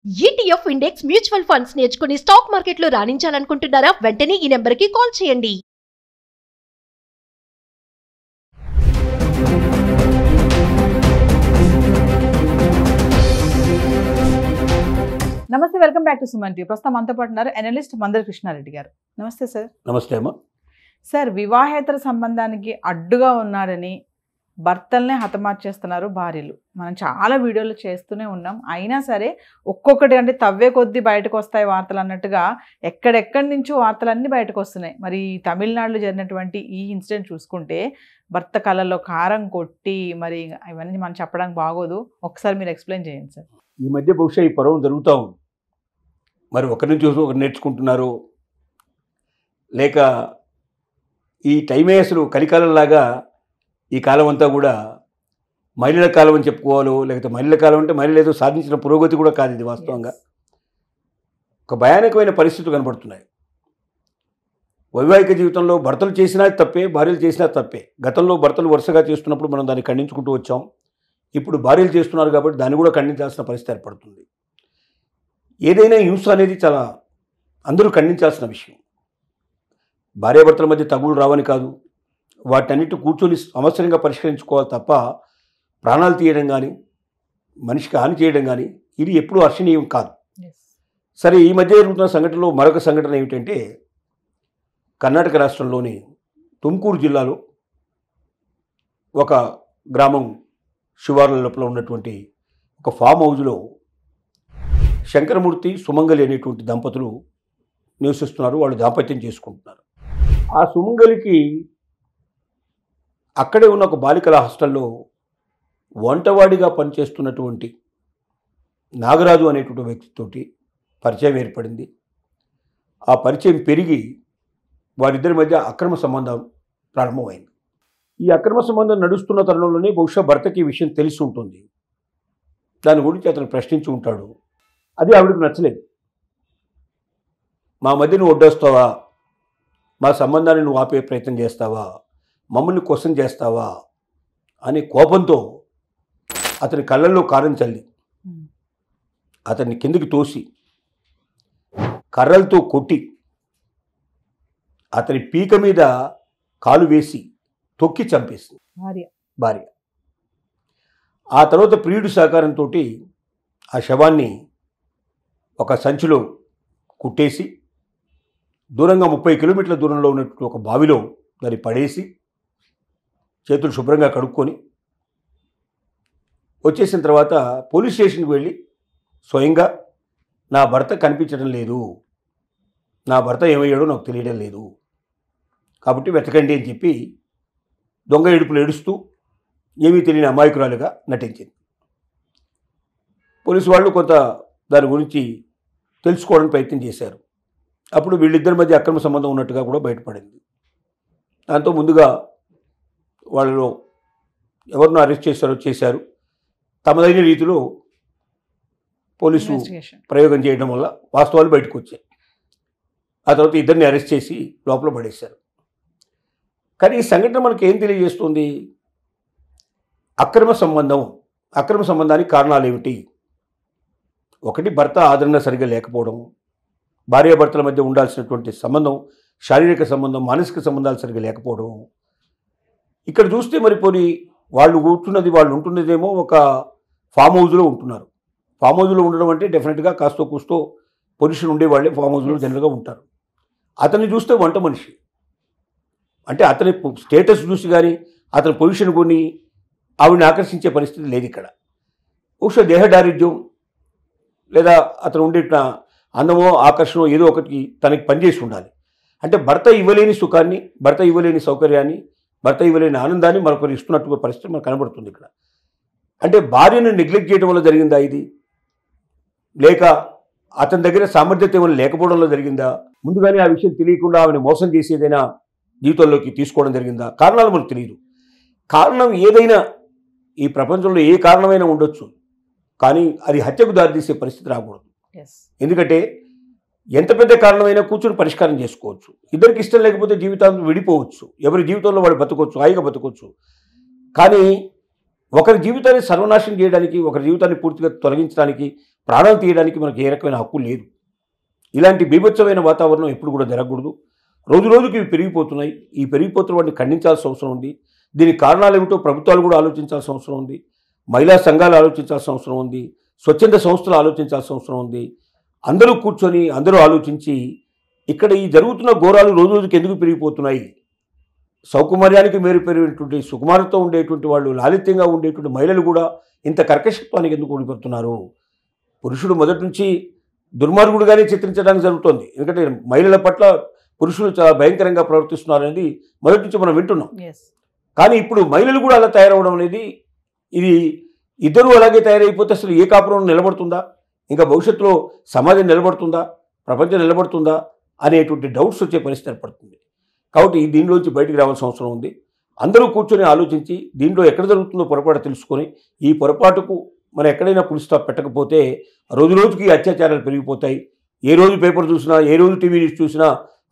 ETF index mutual funds నేర్చుకుని stock మార్కెట్లో రాణించాలనుకుంటున్నారా? వెంటనే ఈ నెంబర్కి కాల్ చేయండి. నమస్తే, welcome back to Suman TV. ప్రస్తుతం మనతో పాటు ఉన్నారు అనలిస్ట్ మందర కృష్ణారెడ్డి గారు. నమస్తే సార్. నమస్తే అమ్మా. సార్, వివాహేతర సంబంధానికి అడ్డుగా ఉన్నాడని భర్తల్నే హతమార్చేస్తున్నారు భార్యలు. మనం చాలా వీడియోలు చేస్తూనే ఉన్నాం. అయినా సరే ఒక్కొక్కటి అంటే తవ్వే కొద్దీ బయటకు వస్తాయి వార్తలు అన్నట్టుగా ఎక్కడెక్కడి నుంచో వార్తలన్నీ బయటకు వస్తున్నాయి. మరి తమిళనాడులో జరిగినటువంటి ఈ ఇన్సిడెంట్ చూసుకుంటే భర్త కళ్ళల్లో కారం కొట్టి మరి ఇవన్నీ మనం చెప్పడానికి బాగోదు. ఒకసారి మీరు ఎక్స్ప్లెయిన్ చేయండి సార్. ఈ మధ్య బహుశా ఈ పర్వం జరుగుతూ ఉంది. మరి ఒకరి నుంచి ఒకరు నేర్చుకుంటున్నారు, లేక ఈ టైమే అసలు కలికాలంలాగా ఈ కాలం అంతా కూడా మహిళల కాలం అని చెప్పుకోవాలో, లేకపోతే మహిళల కాలం అంటే మహిళలు ఏదో సాధించిన పురోగతి కూడా కాదు. ఇది వాస్తవంగా ఒక భయానకమైన పరిస్థితులు కనబడుతున్నాయి. వైవాహిక జీవితంలో భర్తలు చేసినా తప్పే, భార్యలు చేసినా తప్పే. గతంలో భర్తలు వరుసగా చేస్తున్నప్పుడు మనం దాన్ని ఖండించుకుంటూ వచ్చాం. ఇప్పుడు భార్యలు చేస్తున్నారు కాబట్టి దాన్ని కూడా ఖండించాల్సిన పరిస్థితి ఏర్పడుతుంది. ఏదైనా హింస అనేది చాలా అందరూ ఖండించాల్సిన విషయం. భార్యాభర్తల మధ్య తగులు రావని కాదు, వాటన్నిటి కూర్చొని అవసరంగా పరిష్కరించుకోవాలి తప్ప ప్రాణాలు తీయడం కానీ, మనిషికి హాని చేయడం కానీ ఇది ఎప్పుడూ హర్షణీయం కాదు. సరే, ఈ మధ్య జరుగుతున్న సంఘటనలో మరొక సంఘటన ఏమిటంటే, కర్ణాటక రాష్ట్రంలోని తుమ్కూరు జిల్లాలో ఒక గ్రామం శివార్ల లోపల ఉన్నటువంటి ఒక ఫామ్ హౌజ్లో శంకరమూర్తి, సుమంగలి అనేటువంటి దంపతులు నివసిస్తున్నారు. వాళ్ళు దాంపత్యం చేసుకుంటున్నారు. ఆ సుమంగలికి అక్కడే ఉన్న ఒక బాలికల హాస్టల్లో వంటవాడిగా పనిచేస్తున్నటువంటి నాగరాజు అనేటువంటి వ్యక్తితోటి పరిచయం ఏర్పడింది. ఆ పరిచయం పెరిగి వారిద్దరి మధ్య అక్రమ సంబంధం ప్రారంభమైంది. ఈ అక్రమ సంబంధం నడుస్తున్న తరుణంలోనే బహుశా భర్తకి ఈ విషయం తెలిసి ఉంటుంది. దాని గురించి అతను ప్రశ్నించి ఉంటాడు. అది ఆవిడకు నచ్చలేదు. మా మధ్య నువ్వు వడ్డొస్తావా, మా సంబంధాన్ని నువ్వు ఆపే ప్రయత్నం చేస్తావా, మమ్మల్ని క్వశ్చన్ చేస్తావా అనే కోపంతో అతని కళ్ళల్లో కారం చల్లి అతన్ని కిందికి తోసి కర్రలతో కొట్టి అతని పీక మీద కాలు వేసి తొక్కి చంపేసింది భార్య. ఆ తర్వాత ప్రియుడి సహకారంతో ఆ శవాన్ని ఒక సంచిలో కుట్టేసి దూరంగా 30 కిలోమీటర్ల దూరంలో ఉన్నటువంటి ఒక బావిలో దాన్ని పడేసి చేతులు శుభ్రంగా కడుక్కొని వచ్చేసిన తర్వాత పోలీస్ స్టేషన్కి వెళ్ళి స్వయంగా నా భర్త కనిపించడం లేదు, నా భర్త ఏమయ్యాడో నాకు తెలియడం లేదు, కాబట్టి వెతకండి అని చెప్పి దొంగ ఏడుపులు ఏడుస్తూ ఏమీ తెలియని అమాయకురాలుగా నటించింది. పోలీసు వాళ్ళు కొంత దాని గురించి తెలుసుకోవడానికి ప్రయత్నం చేశారు. అప్పుడు వీళ్ళిద్దరి మధ్య అక్రమ సంబంధం ఉన్నట్టుగా కూడా బయటపడింది. దాంతో ముందుగా వాళ్ళలో ఎవరినో అరెస్ట్ చేశారు. తమదైన రీతిలో పోలీసు ప్రయోగం చేయడం వల్ల వాస్తవాలు బయటకు వచ్చాయి. ఆ తర్వాత ఇద్దరిని అరెస్ట్ చేసి లోపల పడేశారు. కానీ ఈ సంఘటన మనకి ఏం తెలియజేస్తుంది? అక్రమ సంబంధానికి కారణాలు ఏమిటి? ఒకటి, భర్త ఆదరణ సరిగా లేకపోవడం, భార్యాభర్తల మధ్య ఉండాల్సినటువంటి సంబంధం, శారీరక సంబంధం, మానసిక సంబంధాలు సరిగా లేకపోవడం. ఇక్కడ చూస్తే మరి పోనీ వాళ్ళు ఉంటున్నదేమో ఒక ఫామ్ హౌజ్లో ఉంటున్నారు. ఫామ్ హౌజ్లో ఉండడం అంటే డెఫినెట్గా కాస్తో కూస్తో పొజిషన్ ఉండేవాళ్ళే ఫామ్ హౌజ్లో జనరల్గా ఉంటారు. అతన్ని చూస్తే వంట మనిషి అంటే అతని స్టేటస్ చూసి కానీ అతని పొజిషన్ కొని ఆవిడని ఆకర్షించే పరిస్థితి లేదు ఇక్కడ. బహుశా దేహదారిద్ర్యం లేదా అతను ఉండే అందమో ఆకర్షణో ఏదో ఒకటి తనకి పనిచేసి ఉండాలి. అంటే భర్త ఇవ్వలేని సుఖాన్ని, భర్త ఇవ్వలేని సౌకర్యాన్ని, భర్త ఇవ్వలేని ఆనందాన్ని మరొకరు ఇస్తున్నట్టు పరిస్థితి మనకు కనబడుతుంది ఇక్కడ. అంటే భార్యను నెగ్లెక్ట్ చేయడం వల్ల జరిగిందా ఇది, లేక అతని దగ్గర సామర్థ్యత ఏమైనా లేకపోవడంలో జరిగిందా, ముందుగానే ఆ విషయం తెలియకుండా ఆమెను మోసం చేసి ఏదైనా జీవితంలోకి తీసుకోవడం జరిగిందా? కారణాలు మనకు తెలియదు. కారణం ఏదైనా ఈ ప్రపంచంలో ఏ కారణమైనా ఉండొచ్చు, కానీ అది హత్యకు దారితీసే పరిస్థితి రాకూడదు. ఎందుకంటే ఎంత పెద్ద కారణమైనా కూర్చొని పరిష్కారం చేసుకోవచ్చు. ఇద్దరికి ఇష్టం లేకపోతే జీవితాన్ని విడిపోవచ్చు, ఎవరి జీవితంలో వాళ్ళు బతకొచ్చు, హాయిగా బతకొచ్చు. కానీ ఒకరి జీవితాన్ని సర్వనాశనం చేయడానికి, ఒకరి జీవితాన్ని పూర్తిగా తొలగించడానికి, ప్రాణాలు తీయడానికి మనకు ఏ రకమైన హక్కు లేదు. ఇలాంటి బీభత్సమైన వాతావరణం ఎప్పుడు కూడా జరగకూడదు. రోజు రోజుకి ఇవి పెరిగిపోతున్నాయి. ఈ పెరిగిపోతున్న వాటిని ఖండించాల్సిన అవసరం ఉంది. దీనికి కారణాలు ఏమిటో ప్రభుత్వాలు కూడా ఆలోచించాల్సిన అవసరం ఉంది. మహిళా సంఘాలు ఆలోచించాల్సిన అవసరం ఉంది. స్వచ్ఛంద సంస్థలు ఆలోచించాల్సిన అవసరం ఉంది. అందరూ కూర్చొని అందరూ ఆలోచించి ఇక్కడ ఈ జరుగుతున్న ఘోరాలు రోజు రోజుకి ఎందుకు పెరిగిపోతున్నాయి, సౌకుమార్యానికి మేరు పెరిగినటువంటి సుకుమారతో ఉండేటువంటి వాళ్ళు, లాలిత్యంగా ఉండేటువంటి మహిళలు కూడా ఇంత కర్కశత్వానికి ఎందుకు ఓడిపోతున్నారు? పురుషుడు మొదటి నుంచి దుర్మార్గుడుగానే చిత్రించడానికి జరుగుతోంది. ఎందుకంటే మహిళల పట్ల పురుషులు చాలా భయంకరంగా ప్రవర్తిస్తున్నారు అనేది మొదటి నుంచి మనం వింటున్నాం. కానీ ఇప్పుడు మహిళలు కూడా అలా తయారవడం అనేది, ఇది ఇద్దరు అలాగే తయారైపోతే అసలు ఏ కాపురం నిలబడుతుందా, ఇంకా భవిష్యత్తులో సమాజం నిలబడుతుందా, ప్రపంచం నిలబడుతుందా అనేటువంటి డౌట్స్ వచ్చే పరిస్థితి ఏర్పడుతుంది. కాబట్టి దీనిలోంచి బయటికి రావాల్సిన అవసరం ఉంది. అందరూ కూర్చొని ఆలోచించి దీంట్లో ఎక్కడ జరుగుతుందో పొరపాటు తెలుసుకొని ఈ పొరపాటుకు మనం ఎక్కడైనా ఫుల్ స్టాప్ పెట్టకపోతే రోజు రోజుకి అత్యాచారాలు పెరిగిపోతాయి. ఏ రోజు పేపర్ చూసినా, ఏ రోజు టీవీ న్యూస్ చూసినా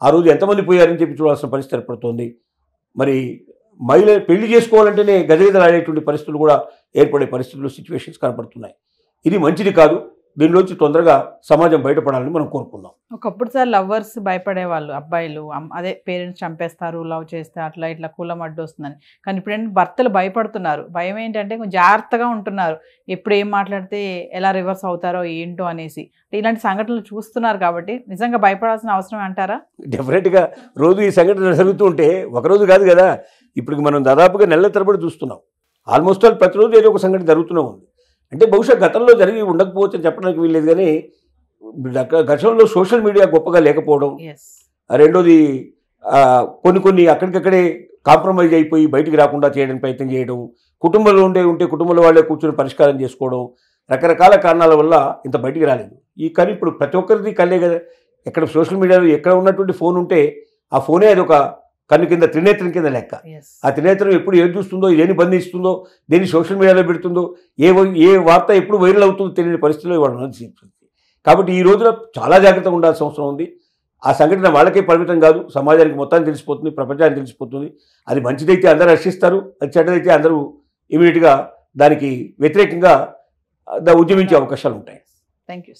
ఆ రోజు ఎంతమంది పోయారని చెప్పి చూడాల్సిన పరిస్థితి ఏర్పడుతుంది. మరి మహిళ పెళ్లి చేసుకోవాలంటేనే గజగజలాడేటువంటి పరిస్థితులు కూడా ఏర్పడే పరిస్థితులు, సిచ్యువేషన్స్ కనపడుతున్నాయి. ఇది మంచిది కాదు. దీనిలోంచి తొందరగా సమాజం బయటపడాలని మనం కోరుకుందాం. ఒకప్పుడు సార్ లవ్వర్స్ భయపడేవాళ్ళు, అబ్బాయిలు అదే పేరెంట్స్ చంపేస్తారు లవ్ చేస్తే, అట్లా ఇట్లా కులం అడ్డు వస్తుందని. కానీ ఇప్పుడు ఏంటంటే భర్తలు భయపడుతున్నారు. భయం ఏంటంటే కొంచెం జాగ్రత్తగా ఉంటున్నారు, ఎప్పుడు ఏం మాట్లాడితే ఎలా రివర్స్ అవుతారో ఏంటో అనేసి. ఇలాంటి సంఘటనలు చూస్తున్నారు కాబట్టి నిజంగా భయపడాల్సిన అవసరం అంటారా? డెఫినెట్గా రోజు ఈ సంఘటన జరుగుతూ ఉంటే ఒకరోజు కాదు కదా, ఇప్పుడు మనం దాదాపుగా నెలల తరబడి చూస్తున్నాం. ఆల్మోస్ట్ ఆల్ ప్రతిరోజు ఏదో ఒక సంఘటన జరుగుతూనే ఉంది. అంటే బహుశా గతంలో జరిగి ఉండకపోవచ్చు చెప్పడానికి వీల్లేదు, కానీ గతంలో సోషల్ మీడియా గొప్పగా లేకపోవడం, రెండోది కొన్ని అక్కడికక్కడే కాంప్రమైజ్ అయిపోయి బయటికి రాకుండా చేయడానికి ప్రయత్నం చేయడం, కుటుంబంలో ఉంటే కుటుంబంలో వాళ్ళే కూర్చొని పరిష్కారం చేసుకోవడం, రకరకాల కారణాల వల్ల ఇంత బయటికి రాలేదు. కానీ ఇప్పుడు ప్రతి ఒక్కరిది కళ్ళే కదా. ఎక్కడ సోషల్ మీడియాలో ఎక్కడ ఉన్నటువంటి ఫోన్ ఉంటే ఆ ఫోనే అది ఒక కన్ను కింద, త్రినేత్రం కింద లెక్క. ఆ త్రినేత్రం ఎప్పుడు ఏం చూస్తుందో, దేని బంధిస్తుందో, దేని సోషల్ మీడియాలో పెడుతుందో, ఏ వార్త ఎప్పుడు వైరల్ అవుతుందో తెలియని పరిస్థితిలో ఇవాళ ఉన్నది. కాబట్టి ఈ రోజున చాలా జాగ్రత్తగా ఉండాల్సిన అవసరం ఉంది. ఆ సంఘటన వాళ్ళకే పరిమితం కాదు, సమాజానికి మొత్తానికి తెలిసిపోతుంది, ప్రపంచానికి తెలిసిపోతుంది. అది మంచిదైతే అందరూ హర్షిస్తారు, అది చెడ్డదైతే అందరూ ఇమీడియట్గా దానికి వ్యతిరేకంగా ఉద్యమించే అవకాశాలు ఉంటాయి. Thank you.